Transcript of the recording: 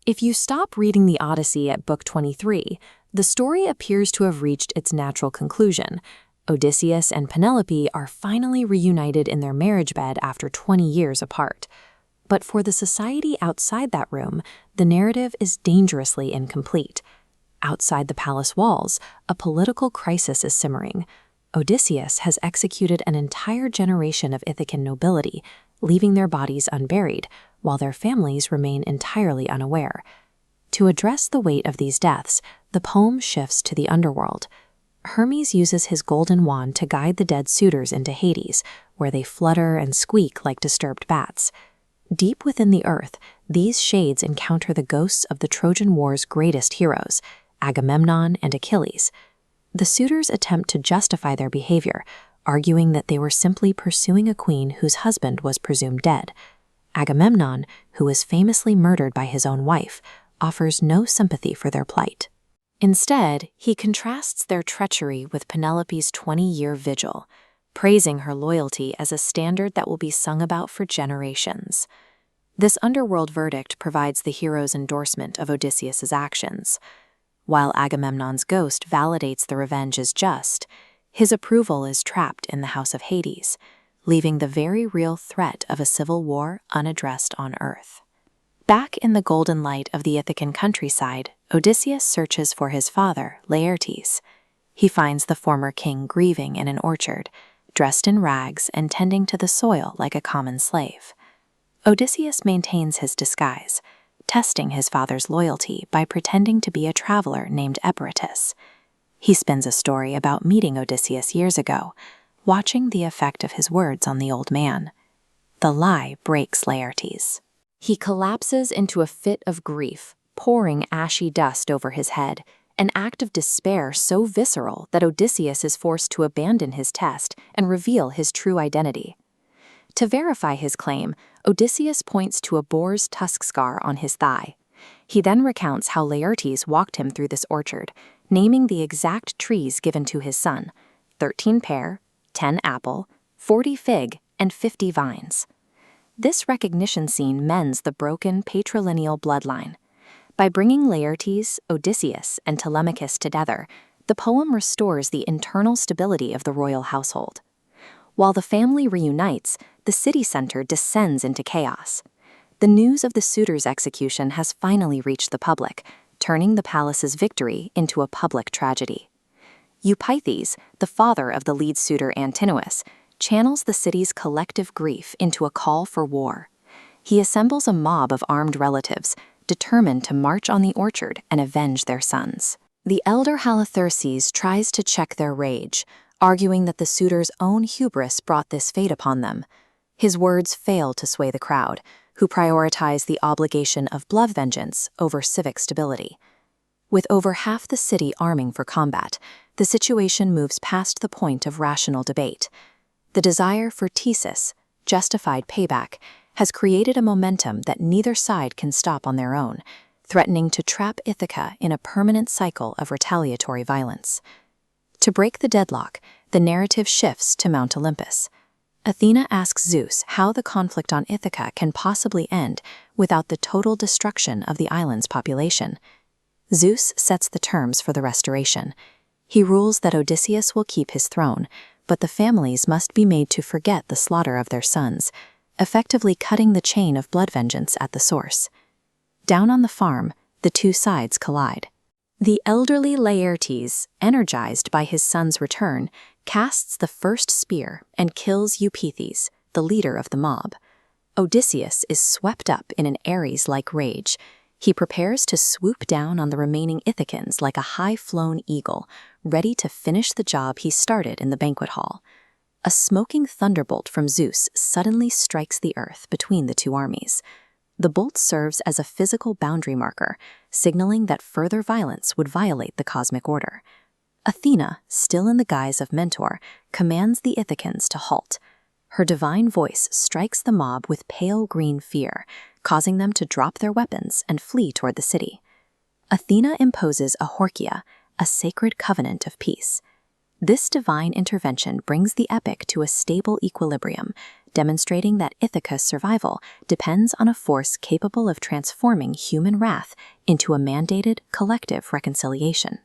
If you stop reading the Odyssey at Book 23, the story appears to have reached its natural conclusion. Odysseus and Penelope are finally reunited in their marriage bed after 20 years apart. But for the society outside that room, the narrative is dangerously incomplete. Outside the palace walls, a political crisis is simmering. Odysseus has executed an entire generation of Ithacan nobility, leaving their bodies unburied, while their families remain entirely unaware. To address the weight of these deaths, the poem shifts to the underworld. Hermes uses his golden wand to guide the dead suitors into Hades, where they flutter and squeak like disturbed bats. Deep within the earth, these shades encounter the ghosts of the Trojan War's greatest heroes, Agamemnon and Achilles. The suitors attempt to justify their behavior, arguing that they were simply pursuing a queen whose husband was presumed dead. Agamemnon, who was famously murdered by his own wife, offers no sympathy for their plight. Instead, he contrasts their treachery with Penelope's 20-year vigil, praising her loyalty as a standard that will be sung about for generations. This underworld verdict provides the hero's endorsement of Odysseus's actions. While Agamemnon's ghost validates the revenge as just, his approval is trapped in the house of Hades, leaving the very real threat of a civil war unaddressed on Earth. Back in the golden light of the Ithacan countryside, Odysseus searches for his father, Laertes. He finds the former king grieving in an orchard, dressed in rags and tending to the soil like a common slave. Odysseus maintains his disguise, testing his father's loyalty by pretending to be a traveler named Eperitus. He spins a story about meeting Odysseus years ago, watching the effect of his words on the old man. The lie breaks Laertes. He collapses into a fit of grief, pouring ashy dust over his head, an act of despair so visceral that Odysseus is forced to abandon his test and reveal his true identity. To verify his claim, Odysseus points to a boar's tusk scar on his thigh. He then recounts how Laertes walked him through this orchard, naming the exact trees given to his son: 13 pear, 10 apple, 40 fig, and 50 vines. This recognition scene mends the broken patrilineal bloodline. By bringing Laertes, Odysseus, and Telemachus together, the poem restores the internal stability of the royal household. While the family reunites, the city center descends into chaos. The news of the suitor's execution has finally reached the public, turning the palace's victory into a public tragedy. Eupeithes, the father of the lead suitor Antinous, channels the city's collective grief into a call for war. He assembles a mob of armed relatives, determined to march on the orchard and avenge their sons. The elder Halitherses tries to check their rage, arguing that the suitor's own hubris brought this fate upon them. His words fail to sway the crowd, who prioritize the obligation of blood vengeance over civic stability. With over half the city arming for combat, the situation moves past the point of rational debate. The desire for thesis, justified payback, has created a momentum that neither side can stop on their own, threatening to trap Ithaca in a permanent cycle of retaliatory violence. To break the deadlock, the narrative shifts to Mount Olympus. Athena asks Zeus how the conflict on Ithaca can possibly end without the total destruction of the island's population. Zeus sets the terms for the restoration. He rules that Odysseus will keep his throne, but the families must be made to forget the slaughter of their sons, effectively cutting the chain of blood vengeance at the source. Down on the farm, the two sides collide. The elderly Laertes, energized by his son's return, casts the first spear and kills Eupeithes, the leader of the mob. Odysseus is swept up in an Ares-like rage. He prepares to swoop down on the remaining Ithacans like a high-flown eagle, ready to finish the job he started in the banquet hall. A smoking thunderbolt from Zeus suddenly strikes the earth between the two armies. The bolt serves as a physical boundary marker, signaling that further violence would violate the cosmic order. Athena, still in the guise of mentor, commands the Ithacans to halt. Her divine voice strikes the mob with pale green fear, causing them to drop their weapons and flee toward the city. Athena imposes a horkia, a sacred covenant of peace. This divine intervention brings the epic to a stable equilibrium, demonstrating that Ithaca's survival depends on a force capable of transforming human wrath into a mandated collective reconciliation.